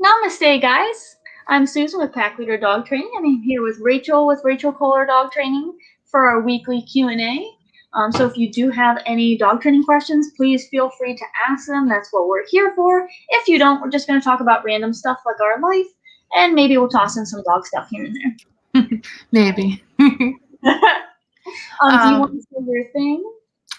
Namaste, guys. I'm Susan with Pack Leader Dog Training, and I'm here with Rachel Kohler Dog Training for our weekly Q&A. So if you do have any dog training questions, please feel free to ask them. That's what we're here for. If you don't, we're just going to talk about random stuff like our life, and maybe we'll toss in some dog stuff here and there. Maybe. Do you want to say your thing?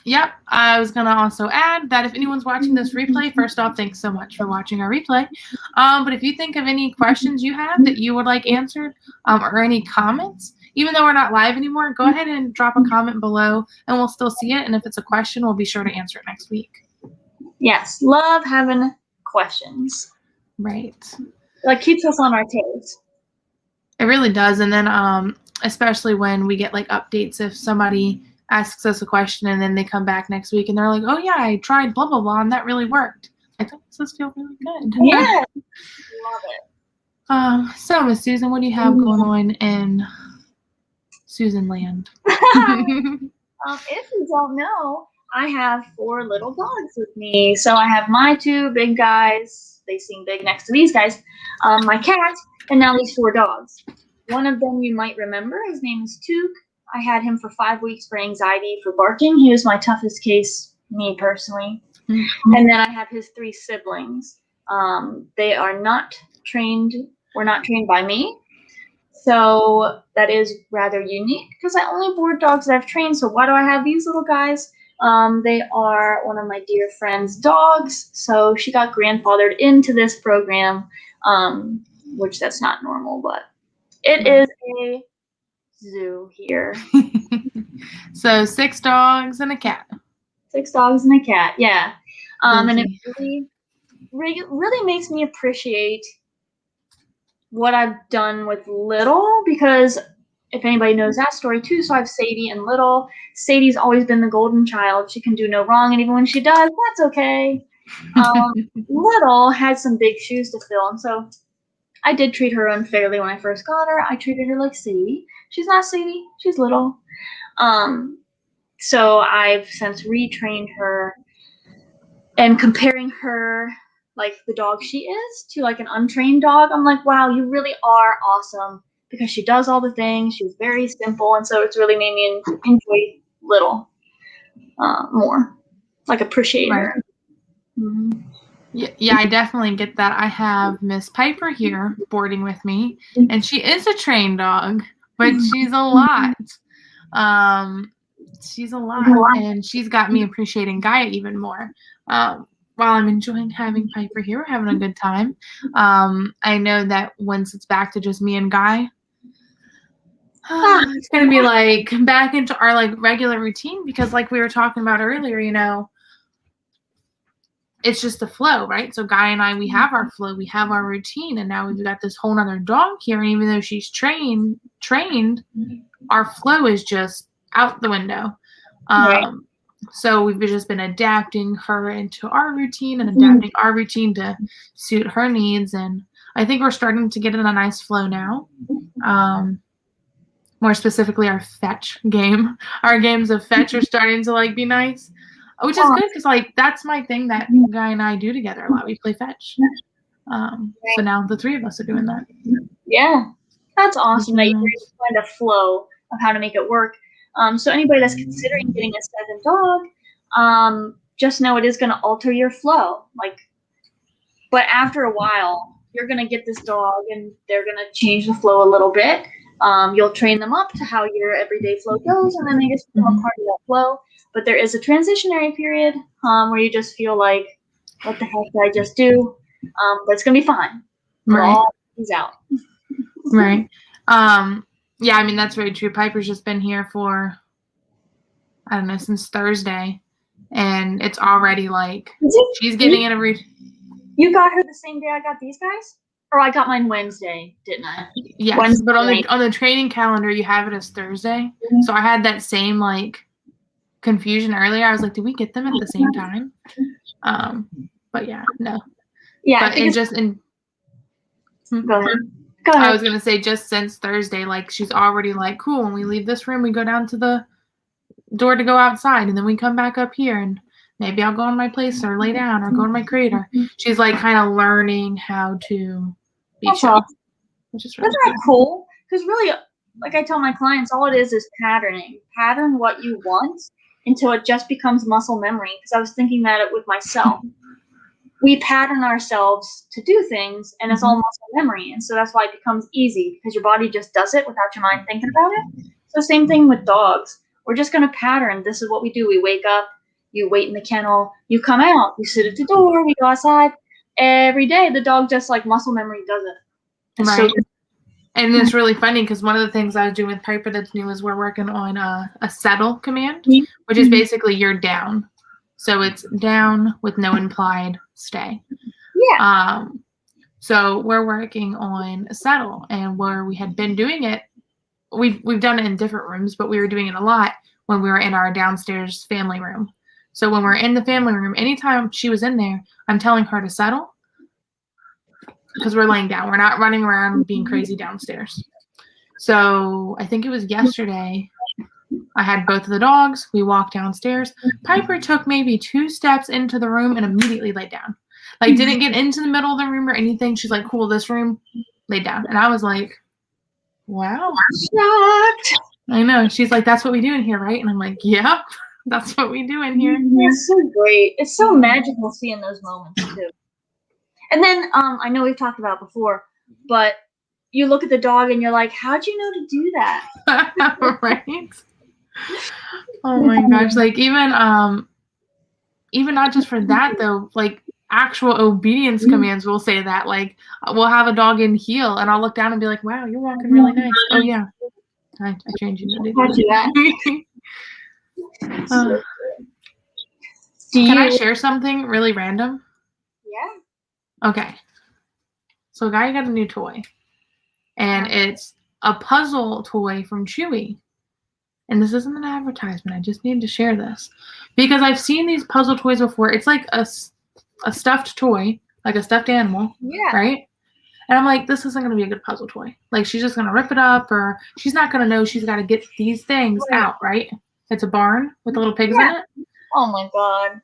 Yep. I was going to also add that if anyone's watching this replay, first off, thanks so much for watching our replay. But if you think of any questions you have that you would like answered or any comments, even though we're not live anymore, go ahead and drop a comment below and we'll still see it. And if it's a question, we'll be sure to answer it next week. Yes. Love having questions. Right. Like keeps us on our toes. It really does. And then especially when we get like updates, if somebody asks us a question and then they come back next week and they're like, oh yeah, I tried blah, blah, blah, and that really worked. It makes us feel really good. Yeah. Love it. So Miss Susan, what do you have going on in Susan land? If you don't know, I have 4 little dogs with me. So I have my 2 big guys. They seem big next to these guys. My cat, and now these 4 dogs. One of them you might remember. His name is Took. I had him for 5 weeks for anxiety for barking. He was my toughest case, me personally. Mm-hmm. And then I have his 3 siblings. They are not trained. Were not trained by me. So that is rather unique because I only board dogs that I've trained. So why do I have these little guys? They are one of my dear friend's dogs. So she got grandfathered into this program, which that's not normal, but it is a zoo here. So 6 dogs and a cat. 6 dogs and a cat, yeah. And it really makes me appreciate what I've done with Little, because if anybody knows that story too, so I have Sadie and Little. Sadie's always been the golden child. She can do no wrong, and even when she does, that's okay. Little had some big shoes to fill, and so I did treat her unfairly when I first got her. I treated her like Sadie. She's not Sadie. She's Little. So I've since retrained her, and comparing her, like the dog she is, to like an untrained dog, I'm like, wow, you really are awesome, because she does all the things. She's very simple, and so it's really made me enjoy Little more, like appreciate her. Mm-hmm. Yeah, I definitely get that. I have Miss Piper here boarding with me, and she is a trained dog, but she's a lot. She's a lot, and she's got me appreciating Gaia even more. While I'm enjoying having Piper here, we're having a good time. I know that once it's back to just me and Guy, it's going to be like back into our like regular routine, because like we were talking about earlier, you know, it's just the flow, right? So Guy and I, we have our flow, we have our routine, and now we've got this whole nother dog here. And even though she's trained, our flow is just out the window. Right. So we've just been adapting her into our routine and adapting our routine to suit her needs. And I think we're starting to get in a nice flow now. More specifically, our fetch game. Our games of fetch are starting to like be nice, which is good, because like that's my thing that Guy and I do together a lot. We play fetch. So now the 3 of us are doing that. Yeah, that's awesome that you find a flow of how to make it work. So anybody that's considering getting a 7 dog, just know it is going to alter your flow. But after a while, you're going to get this dog, and they're going to change the flow a little bit. You'll train them up to how your everyday flow goes, and then they just become part of that flow. But there is a transitionary period where you just feel like, what the heck did I just do? But it's going to be fine. Right. All things out. Right. Yeah, I mean, that's very true. Piper's just been here for, I don't know, since Thursday. And it's already like, she's getting in a routine. You got her the same day I got these guys? Or I got mine Wednesday, didn't I? Yes, Wednesday. But on the training calendar, you have it as Thursday. Mm-hmm. So I had that same, like, confusion earlier. I was like, did we get them at the same time? But yeah, no. Yeah. But Go ahead. I was going to say, just since Thursday, like, she's already like, cool, when we leave this room, we go down to the door to go outside, and then we come back up here. And maybe I'll go in my place or lay down or go in my crate. Or she's like kind of learning how to be That's chill, awesome. which is really Isn't that cool? Because really, like I tell my clients, all it is patterning. Pattern what you want until it just becomes muscle memory. Because I was thinking that with myself. We pattern ourselves to do things, and it's all muscle memory. And so that's why it becomes easy, because your body just does it without your mind thinking about it. So same thing with dogs. We're just going to pattern. This is what we do. We wake up, you wait in the kennel, you come out, you sit at the door, we go outside. Every day, the dog just like muscle memory does it. It's right. so And it's really funny because one of the things I was doing with Piper that's new is we're working on a settle command, which is basically you're down. So it's down with no implied stay. Yeah. So we're working on a settle, and where we had been doing it, we've done it in different rooms, but we were doing it a lot when we were in our downstairs family room. So when we're in the family room, anytime she was in there, I'm telling her to settle because we're laying down. We're not running around being crazy downstairs. So I think it was yesterday. I had both of the dogs. We walked downstairs. Piper took maybe 2 steps into the room and immediately laid down. Like, didn't get into the middle of the room or anything. She's like, cool, this room, laid down. And I was like, wow. Shocked. I know. She's like, that's what we do in here, right? And I'm like, yep, that's what we do in here. It's so great. It's so magical seeing those moments, too. And then, I know we've talked about it before, but you look at the dog and you're like, how'd you know to do that? Right? Oh my gosh. Like even not just for that though, like actual obedience commands will say that. Like we'll have a dog in heel and I'll look down and be like, wow, you're walking really nice. Oh yeah. I trained you to do that. Can I share something really random? Yeah. Okay. So a guy got a new toy. And it's a puzzle toy from Chewy. And this isn't an advertisement. I just need to share this. Because I've seen these puzzle toys before. It's like a stuffed toy, like a stuffed animal. Yeah. Right? And I'm like, this isn't going to be a good puzzle toy. Like, she's just going to rip it up, or she's not going to know she's got to get these things out, right? It's a barn with the little pigs in it. Oh, my God.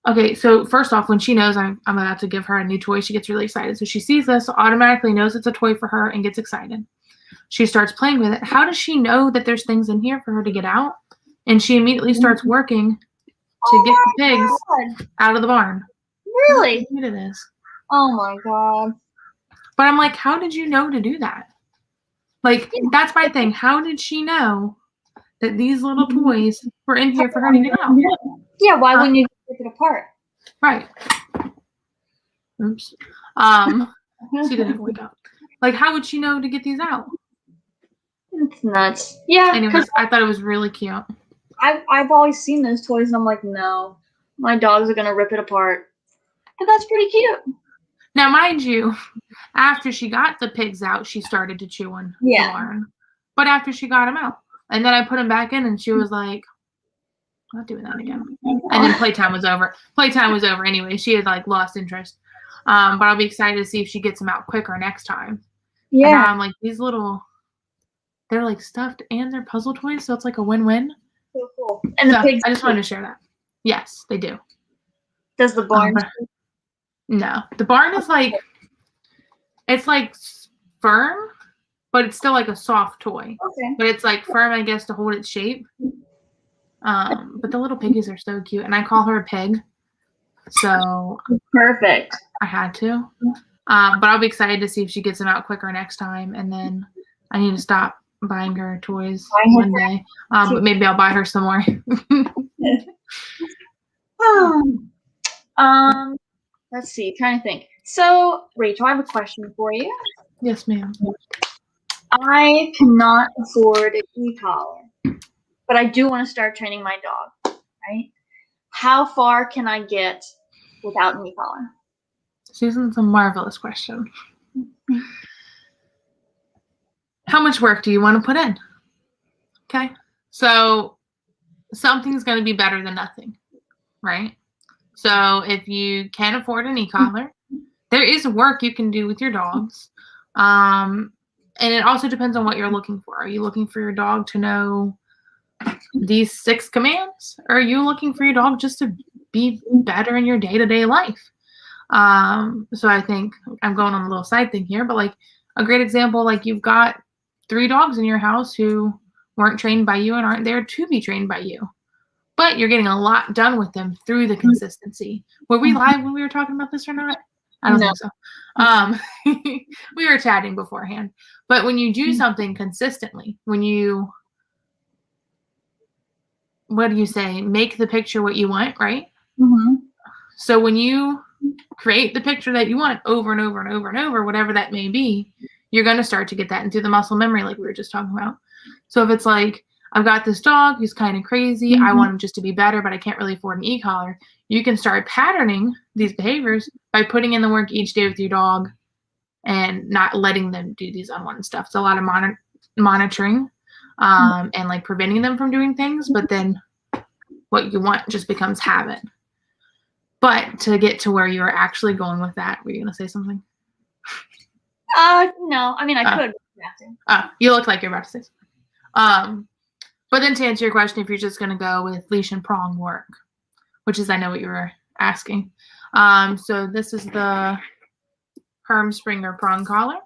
Okay, so first off, when she knows I'm about to give her a new toy, she gets really excited. So she sees this, automatically knows it's a toy for her, and gets excited. She starts playing with it. How does she know that there's things in here for her to get out? And she immediately starts working to get the pigs out of the barn. Really? How cute it is. Oh, my God. But I'm like, how did you know to do that? Like, that's my thing. How did she know that these little toys were in here for her to get out? Yeah, why wouldn't you take it apart? Right. Oops. She didn't wake up. Like, how would she know to get these out? It's nuts. Yeah. Anyway, I thought it was really cute. I've always seen those toys, and I'm like, no, my dogs are gonna rip it apart. But that's pretty cute. Now, mind you, after she got the pigs out, she started to chew on the barn. But after she got them out, and then I put them back in, and she was like, I'm not doing that again. And then playtime was over. Playtime was over anyway. She had like lost interest. But I'll be excited to see if she gets them out quicker next time. Yeah. And I'm like, these little, they're like stuffed and they're puzzle toys, so it's like a win-win. So cool. And the pigs. I just wanted to share that. Yes, they do. Does the barn? No, the barn is like, it's like firm, but it's still like a soft toy. Okay. But it's like firm, I guess, to hold its shape. But the little piggies are so cute, and I call her a pig, so perfect. I had to. But I'll be excited to see if she gets them out quicker next time, and then I need to stop buying her toys one day. But maybe I'll buy her some more. Let's see. Trying to think. So, Rachel, I have a question for you. Yes, ma'am. I cannot afford an e-collar, but I do want to start training my dog, right? How far can I get without an e-collar? Susan's a marvelous question. How much work do you want to put in? Okay. So something's going to be better than nothing, right? So if you can afford an e-collar, there is work you can do with your dogs. And it also depends on what you're looking for. Are you looking for your dog to know these 6 commands? Or are you looking for your dog just to be better in your day-to-day life. So I think I'm going on a little side thing here, but like a great example, like you've got 3 dogs in your house who weren't trained by you and aren't there to be trained by you, but you're getting a lot done with them through the consistency. Were we live when we were talking about this or not? I don't No. think so. We were chatting beforehand, but when you do something consistently, when you, what do you say? Make the picture what you want, right? Mm-hmm. So when you create the picture that you want over and over and over and over, whatever that may be, you're going to start to get that into the muscle memory like we were just talking about. So if it's like, I've got this dog who's kind of crazy, I want him just to be better, but I can't really afford an e-collar, you can start patterning these behaviors by putting in the work each day with your dog and not letting them do these unwanted stuff. It's a lot of monitoring and like preventing them from doing things, but then what you want just becomes habit. But to get to where you're actually going with that, were you going to say something? No. I mean, I could. You look like you're about to say something. But then to answer your question, if you're just going to go with leash and prong work, which is, I know what you were asking. So this is the Herm Sprenger prong collar.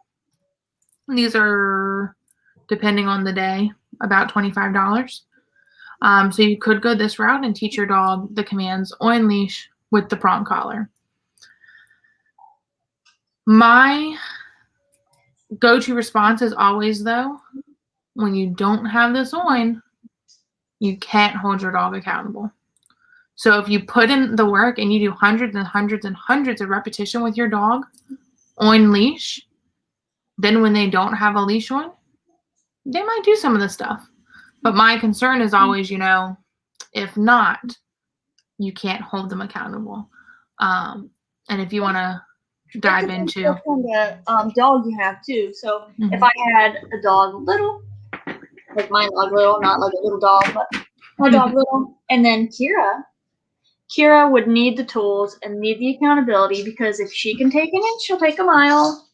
These are, depending on the day, about $25. So you could go this route and teach your dog the commands on leash with the prong collar. My go-to response is always, though, when you don't have this on, you can't hold your dog accountable. So if you put in the work and you do hundreds and hundreds and hundreds of repetition with your dog on leash, then when they don't have a leash on, they might do some of this stuff. But my concern is always, if not, you can't hold them accountable. And if you want to dive into what kind of dog you have too. So if I had a dog little, like my dog little, not like a little dog, but my dog little, and then Kira would need the tools and need the accountability, because if she can take an inch, she'll take a mile.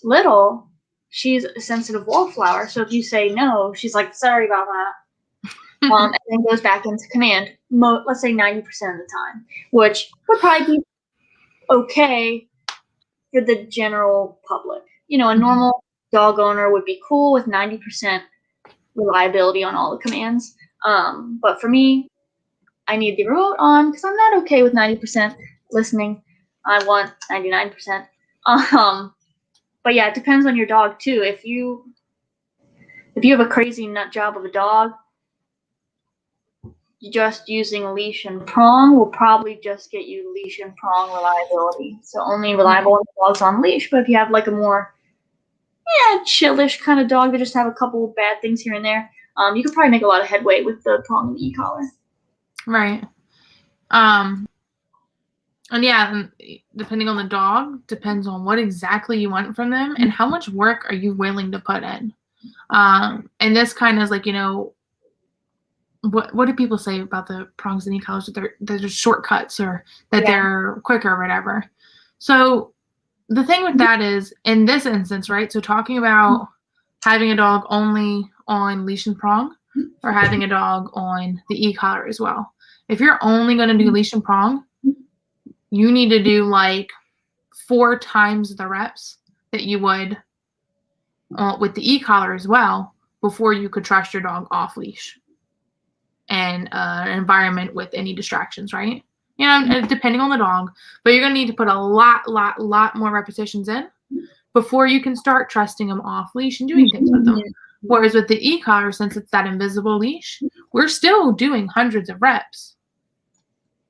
Little, she's a sensitive wallflower, so if you say no, she's like, sorry about that. And then goes back into command, let's say 90% of the time, which would probably be okay for the general public. A normal dog owner would be cool with 90% reliability on all the commands. But for me, I need the remote on because I'm not okay with 90% listening. I want 99%. But yeah, it depends on your dog too. If you have a crazy nut job of a dog, just using leash and prong will probably just get you leash and prong reliability. So only reliable dogs on leash. But if you have like a more chillish kind of dog that just have a couple of bad things here and there, you could probably make a lot of headway with the prong and the e-collar. Right. And depending on the dog, depends on what exactly you want from them and how much work are you willing to put in. And this kind of is like, what do people say about the prongs and e-collars? They're just shortcuts, or that they're quicker or whatever. So the thing with that is, in this instance, right? So talking about having a dog only on leash and prong, or having a dog on the e-collar as well. If you're only going to do leash and prong, you need to do like 4 times the reps that you would with the e-collar as well before you could trust your dog off leash and an environment with any distractions, right? Depending on the dog, but you're going to need to put a lot more repetitions in before you can start trusting them off leash and doing things with them. Whereas with the e-collar, since it's that invisible leash, we're still doing hundreds of reps.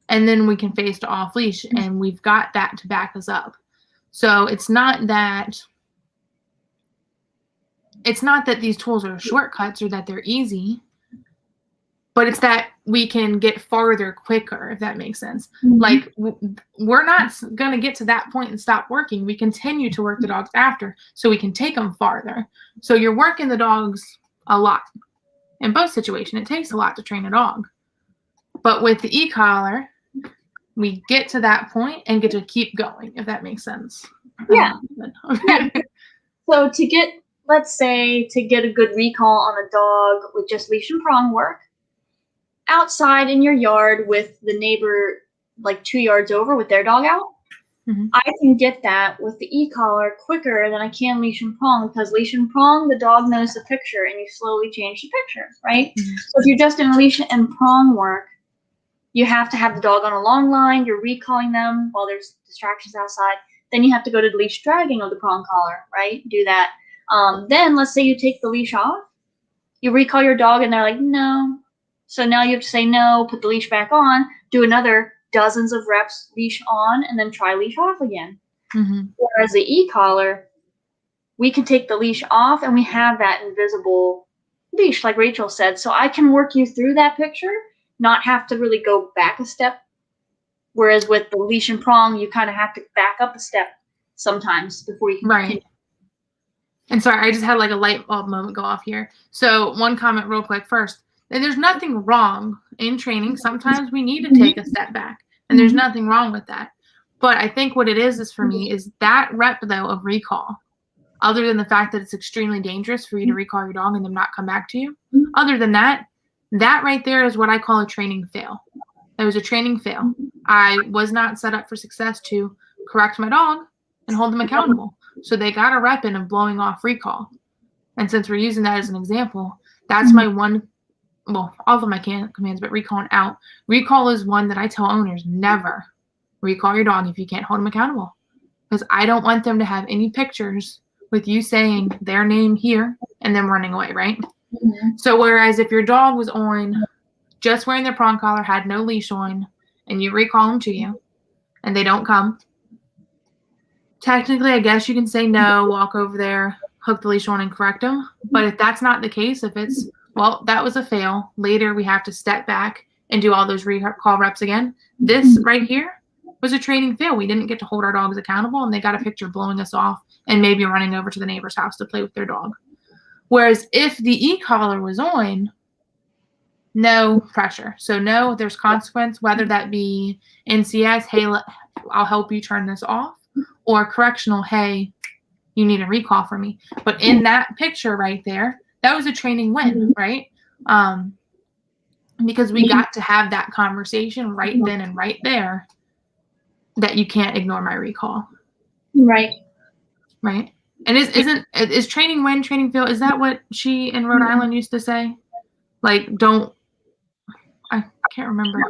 And then we can phase to off leash, and we've got that to back us up. So it's not that these tools are shortcuts or that they're easy, but it's that we can get farther quicker, if that makes sense. Like, we're not going to get to that point and stop working. We continue to work the dogs after, so we can take them farther. So you're working the dogs a lot. In both situations, it takes a lot to train a dog. But with the e-collar, we get to that point and get to keep going, if that makes sense. Yeah. So let's say to get a good recall on a dog with just leash and prong work, outside in your yard with the neighbor like 2 yards over with their dog out, Mhm. I can get that with the e-collar quicker than I can leash and prong, because leash and prong, the dog knows the picture and you slowly change the picture, right? So if you're just in leash and prong work, you have to have the dog on a long line, you're recalling them while there's distractions outside. Then you have to go to the leash dragging of the prong collar, right? Do that. Then let's say you take the leash off, you recall your dog and they're like, no. So now you have to say no, put the leash back on, do another dozens of reps leash on, and then try leash off again. Whereas the e-collar, we can take the leash off and we have that invisible leash, like Rachel said. So I can work you through that picture, not have to really go back a step. Whereas with the leash and prong, you kind of have to back up a step sometimes before you can continue. And sorry, I just had like a light bulb moment go off here. So one comment real quick first. And there's nothing wrong in training. Sometimes we need to take a step back, and there's nothing wrong with that. But I think what it is for me is that rep, though, of recall, other than the fact that it's extremely dangerous for you to recall your dog and them not come back to you, other than that, that right there is what I call a training fail. It was a training fail. I was not set up for success to correct my dog and hold them accountable. So they got a rep in of blowing off recall. And since we're using that as an example, that's my one, well, all of my commands, but recall and out. Recall is one that I tell owners, never recall your dog if you can't hold them accountable. Because I don't want them to have any pictures with you saying their name here and them running away, right? So whereas if your dog was on just wearing their prong collar, had no leash on, and you recall them to you, and they don't come, technically, I guess you can say no, walk over there, hook the leash on, and correct them. But if that's not the case, if it's, well, that was a fail, later we have to step back and do all those recall reps again. This right here was a training fail. We didn't get to hold our dogs accountable, and they got a picture blowing us off and maybe running over to the neighbor's house to play with their dog. Whereas if the e-collar was on, no pressure. So no, there's consequence, whether that be NCS, hey, I'll help you turn this off, or correctional, hey, you need a recall for me. But in that picture right there, that was a training win, right? Because we got to have that conversation right then and right there that you can't ignore my recall. Right. Right. And is training win, training fail, is that what she in Rhode Island used to say? Like, I can't remember.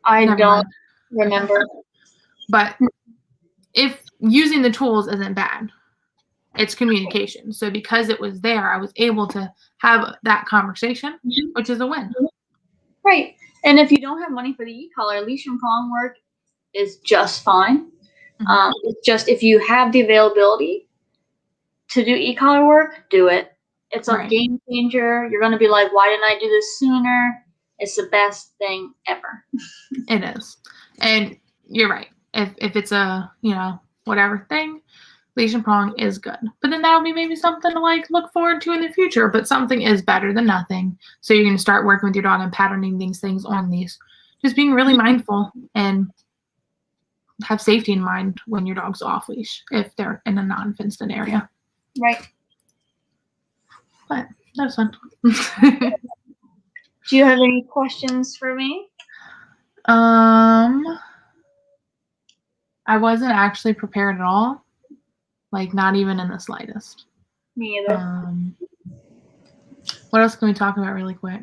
I don't remember. But if using the tools isn't bad, it's communication. So because it was there, I was able to have that conversation, which is a win. Right. And if you don't have money for the e-collar, leash and prong work is just fine. It's just if you have the availability to do e-collar work, do it. It's a game changer. You're going to be like, why didn't I do this sooner? It's the best thing ever. It is. And you're right. If it's a, whatever thing, leash and prong is good. But then that would be maybe something to like look forward to in the future. But something is better than nothing. So you're going to start working with your dog and patterning these things on these. Just being really mindful and have safety in mind when your dog's off leash if they're in a non-fenced-in area. Right. But that was fun. Do you have any questions for me? I wasn't actually prepared at all. Like, not even in the slightest. Me either. What else can we talk about really quick?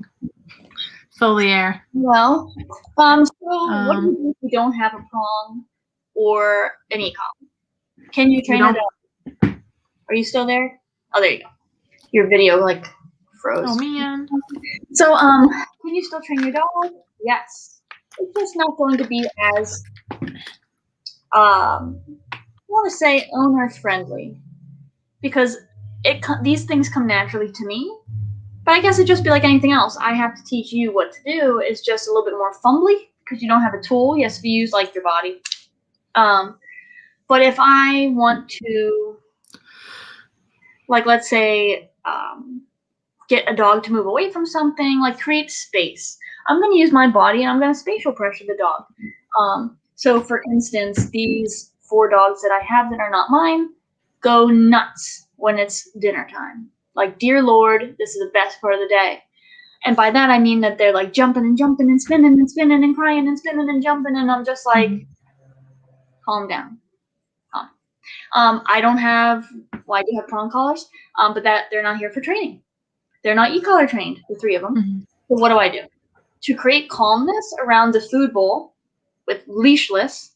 Fill the air. Well, what do you do if you don't have a prong or an e-collar? Can you train it up? Are you still there? Oh, there you go. Your video like froze. Oh man. So, can you still train your dog? Yes. It's just not going to be as, I want to say owner friendly, because these things come naturally to me. But I guess it'd just be like anything else. I have to teach you what to do. It's just a little bit more fumbly because you don't have a tool. Yes, if you use like your body. But if I want to, like, let's say, get a dog to move away from something, like create space, I'm going to use my body and I'm going to spatial pressure the dog. So for instance, these 4 dogs that I have that are not mine go nuts when it's dinner time. Like, dear Lord, this is the best part of the day. And by that, I mean that they're like jumping and jumping and spinning and spinning and crying and spinning and jumping. And I'm just like, calm down. I don't have, well, I do have prong collars, but that they're not here for training. They're not e-collar trained, the 3 of them. Mm-hmm. So what do? To create calmness around the food bowl with leashless,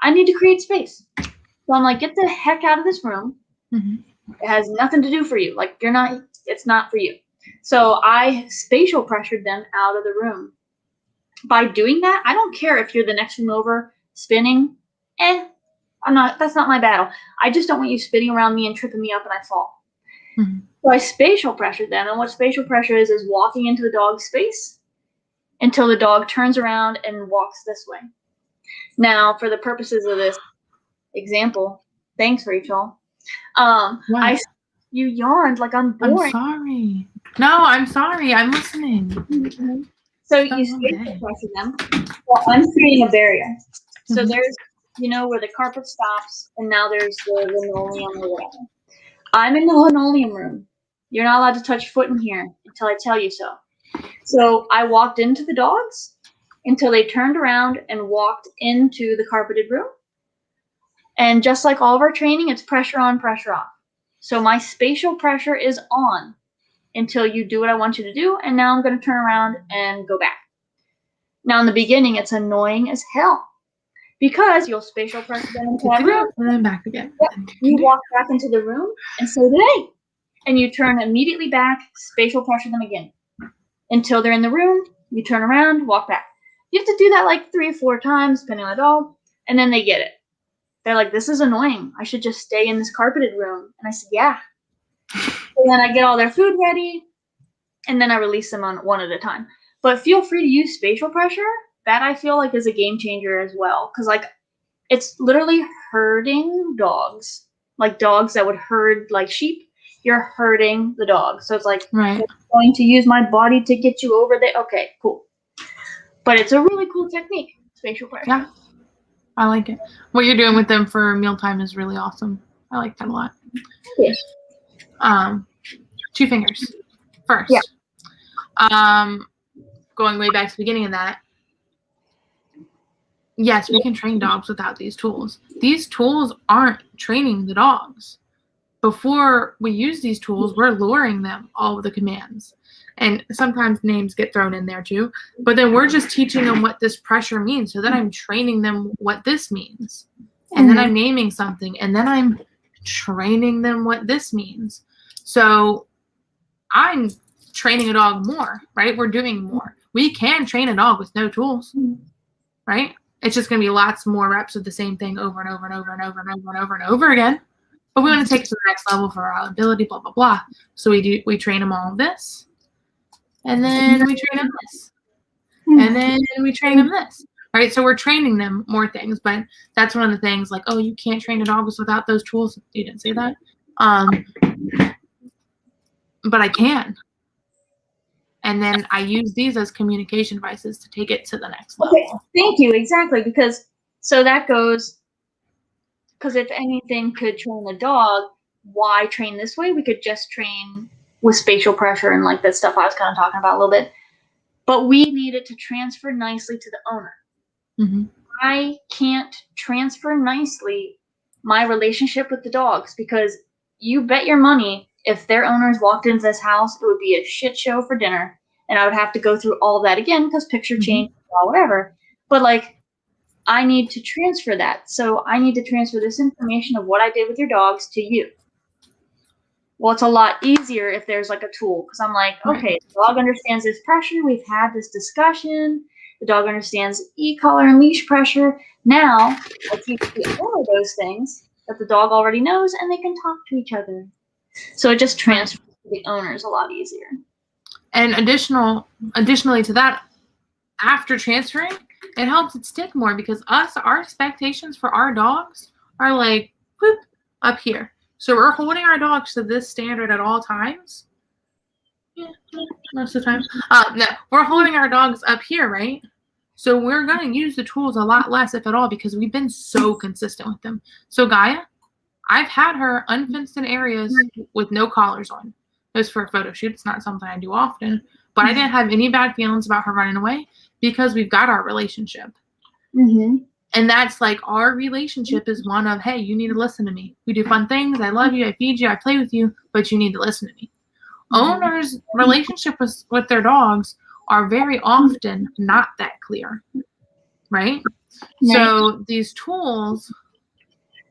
I need to create space. So I'm like, get the heck out of this room. Mm-hmm. It has nothing to do for you. Like, it's not for you. So I spatial pressured them out of the room. By doing that, I don't care if you're the next room over spinning. That's not my battle. I just don't want you spinning around me and tripping me up and I fall. Mm-hmm. So I spatial pressured them. And what spatial pressure is walking into the dog's space until the dog turns around and walks this way. Now, for the purposes of this example, thanks, Rachel. You yawned like I'm boring. I'm sorry. No, I'm sorry. I'm listening. So you spatial pressure them. Well, I'm creating a barrier. So Mm-hmm. there's, where the carpet stops, and now there's the linoleum or whatever. I'm in the linoleum room. You're not allowed to touch foot in here until I tell you so. So I walked into the dogs until they turned around and walked into the carpeted room. And just like all of our training, it's pressure on, pressure off. So my spatial pressure is on until you do what I want you to do. And now I'm going to turn around and go back. Now in the beginning, it's annoying as hell because you'll spatial pressure them into that room. And then back again. Yep. You walk back into the room and so do they. And you turn immediately back, spatial pressure them again. Until they're in the room, you turn around, walk back. You have to do that like 3 or 4 times, depending on the dog, and then they get it. They're like, this is annoying. I should just stay in this carpeted room. And I said, yeah. And then I get all their food ready, and then I release them on one at a time. But feel free to use spatial pressure. That I feel like is a game changer as well. Because like, it's literally herding dogs. Like dogs that would herd like sheep. You're herding the dog. So it's like, right. I'm going to use my body to get you over there. Okay, cool. But it's a really cool technique, spatial pressure. Yeah, I like it. What you're doing with them for mealtime is really awesome. I like that a lot. Yes. 2 fingers first. Yeah. Going way back to the beginning of that. Yes, we can train dogs without these tools. These tools aren't training the dogs. Before we use these tools, we're luring them all of the commands. And sometimes names get thrown in there too. But then we're just teaching them what this pressure means. So then I'm training them what this means. And then I'm naming something. And then I'm training them what this means. So I'm training a dog more, right? We're doing more. We can train a dog with no tools, right? It's just going to be lots more reps of the same thing over and over and over and over and over and over and over again. But we want to take it to the next level for our ability, blah, blah, blah. So we train them all this. And then we train them this. And then we train them this. Right? So we're training them more things. But that's one of the things like, oh, you can't train a dog without those tools. You didn't say that. But I can. And then I use these as communication devices to take it to the next level. Okay, thank you. Exactly. Because if anything could train a dog, why train this way? We could just train with spatial pressure and like that stuff I was kind of talking about a little bit. But we need it to transfer nicely to the owner. Mm-hmm. I can't transfer nicely my relationship with the dogs because you bet your money if their owners walked into this house, it would be a shit show for dinner. And I would have to go through all of that again because picture change, whatever. But like, I need to transfer that. So I need to transfer this information of what I did with your dogs to you. Well, it's a lot easier if there's like a tool because I'm like, okay, the dog understands this pressure. We've had this discussion. The dog understands e-collar and leash pressure. Now, I teach the owner those things that the dog already knows and they can talk to each other. So it just transfers to the owners a lot easier. And additionally to that, after transferring, it helps it stick more because our expectations for our dogs are like, whoop, up here. So we're holding our dogs to this standard at all times. Yeah, most of the time. No, we're holding our dogs up here, right? So we're going to use the tools a lot less, if at all, because we've been so consistent with them. So Gaia, I've had her unfenced in areas with no collars on. It was for a photo shoot. It's not something I do often. But I didn't have any bad feelings about her running away because we've got our relationship. Mm-hmm. And that's like our relationship is one of, hey, you need to listen to me. We do fun things. I love you. I feed you. I play with you. But you need to listen to me. Mm-hmm. Owners' relationship with their dogs are very often not that clear. Right? So these tools,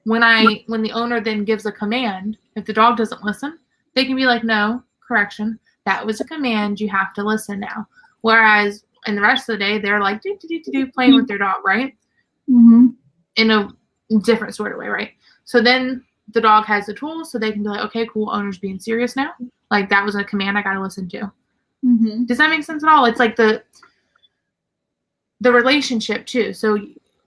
when the owner then gives a command, if the dog doesn't listen, they can be like, no, correction, that was a command, you have to listen now. Whereas in the rest of the day, they're like, playing with their dog, right? Mm-hmm. In a different sort of way, right? So then the dog has the tools, so they can be like, okay, cool, owner's being serious now. Like, that was a command I gotta listen to. Mm-hmm. Does that make sense at all? It's like the relationship, too. So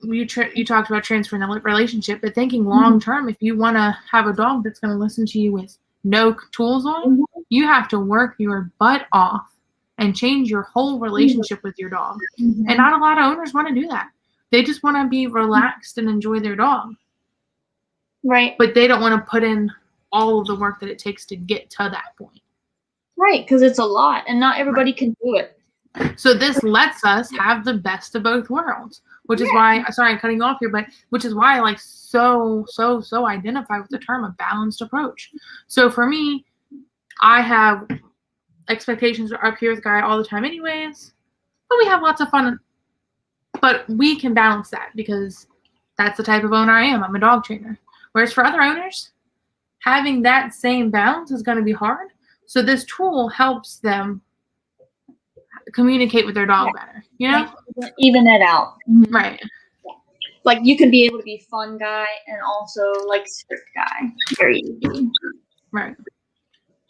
you talked about transferring the relationship, but thinking long term, if you want to have a dog that's going to listen to you with no tools on, you have to work your butt off and change your whole relationship with your dog. Mm-hmm. And not a lot of owners want to do that. They just want to be relaxed and enjoy their dog. Right. But they don't want to put in all of the work that it takes to get to that point. Right, because it's a lot, and not everybody can do it. So this lets us have the best of both worlds, which is why, sorry, I'm cutting you off here, but which is why I like so identify with the term a balanced approach. So for me, I have expectations up here with Guy all the time anyways, but we have lots of fun. But we can balance that because that's the type of owner I am. I'm a dog trainer. Whereas for other owners, having that same balance is going to be hard. So this tool helps them communicate with their dog better, you know? Even it out. Right. Like, you can be able to be fun guy and also, like, strict guy. Very easy. Right.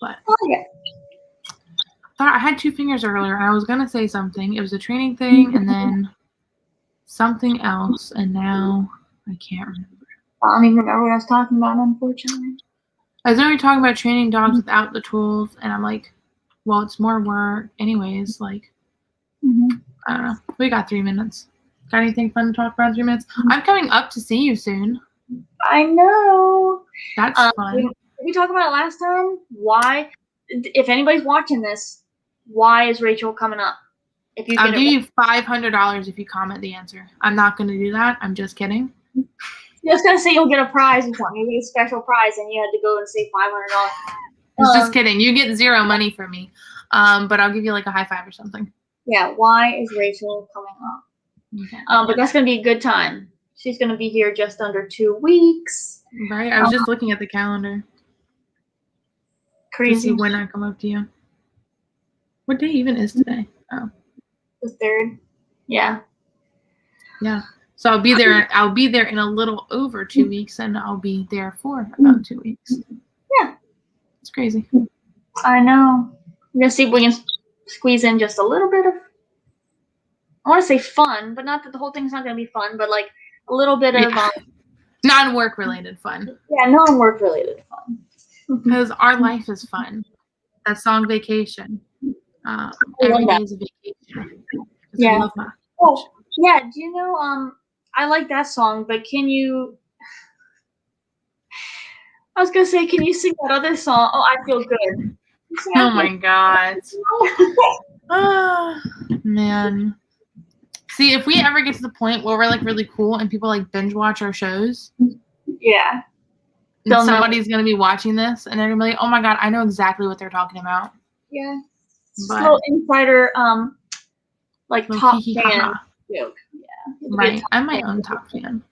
But Okay. I had 2 fingers earlier, and I was going to say something. It was a training thing, and then something else, and now I can't remember. I don't even remember what I was talking about, unfortunately. I was only talking about training dogs without the tools, and I'm like, well, it's more work anyways. Like, I don't know. We got 3 minutes. Got anything fun to talk about in 3 minutes? I'm coming up to see you soon. I know. That's fun. Did we talk about it last time? Why? If anybody's watching this, why is Rachel coming up? If you I'll give you $500 if you comment the answer. I'm not going to do that. I'm just kidding. I was going to say you'll get a prize or something. You get a special prize, and you had to go and say $500. Just kidding. You get 0 money from me. But I'll give you like a high five or something. Yeah, why is Rachel coming up? Okay. But that's going to be a good time. She's going to be here just under 2 weeks. Right? I was just looking at the calendar. Crazy. To see when I come up to you. What day even is today? Oh. The 3rd. Yeah. Yeah. So I'll be there in a little over 2 weeks, and I'll be there for about 2 weeks. Yeah. It's crazy. I know. We're going to see if we can squeeze in just a little bit of, I want to say fun, but not that the whole thing's not going to be fun, but like a little bit of non-work related fun. Yeah, non-work related fun. Because our life is fun. That song Vacation. Every day is a vacation. Yeah. I love my Oh, yeah. Do you know, I like that song, but can you, I was going to say, can you sing that other song? Oh, I Feel Good. Oh my God. Oh, man. See, if we ever get to the point where we're like really cool and people like binge watch our shows, yeah, somebody's gonna be watching this and they're gonna be like, "Oh my God, I know exactly what they're talking about." Yeah, but little insider, like top fan joke. Yeah, right. I'm my own top fan.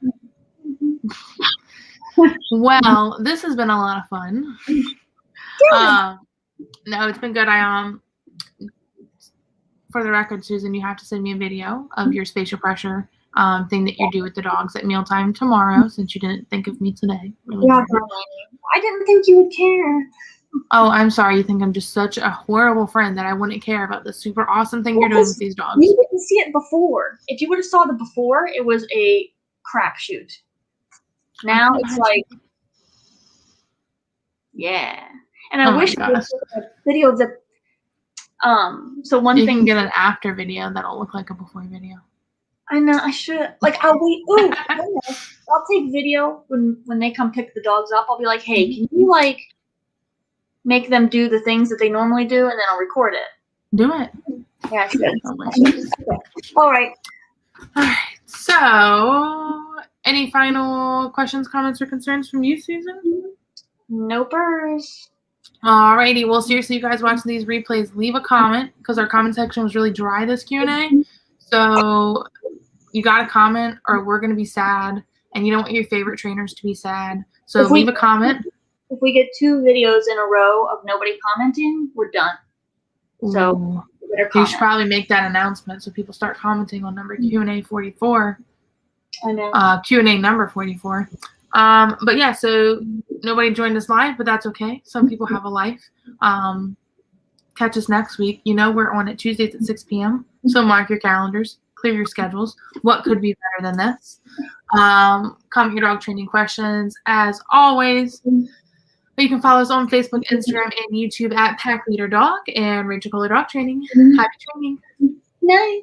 Well, this has been a lot of fun. No, it's been good. For the record, Susan, you have to send me a video of your spatial pressure thing that you do with the dogs at mealtime tomorrow, since you didn't think of me today. Really yeah, I didn't think you would care. Oh, I'm sorry. You think I'm just such a horrible friend that I wouldn't care about the super awesome thing you're doing with these dogs. You didn't see it before. If you would have saw the before, it was a crapshoot. Now it's like, yeah. And I wish I would a video of the. So one you thing. You can get an after video that'll look like a before video. I know. I should. Like, I'll wait. Ooh, I'll take video when they come pick the dogs up. I'll be like, hey, can you like make them do the things that they normally do, and then I'll record it. Do it. Yeah, I should. Delicious. All right. All right. So, any final questions, comments, or concerns from you, Susan? Nopers. Alrighty. Well, seriously, you guys watching these replays, leave a comment because our comment section was really dry this Q&A. So, you got to comment or we're going to be sad. And you don't want your favorite trainers to be sad. So, leave a comment. If we get 2 videos in a row of nobody commenting, we're done. So, Ooh. better You comment. should probably make that announcement so people start commenting on number Q&A 44. I know. Q&A number 44. But yeah, so nobody joined us live, but that's okay. Some people have a life. Catch us next week. You know we're on at Tuesdays at 6 p.m. So mark your calendars, clear your schedules. What could be better than this? Comment your dog training questions as always. You can follow us on Facebook, Instagram, and YouTube at Pack Leader Dog and Rachel Kohler Dog Training. Happy training. Night.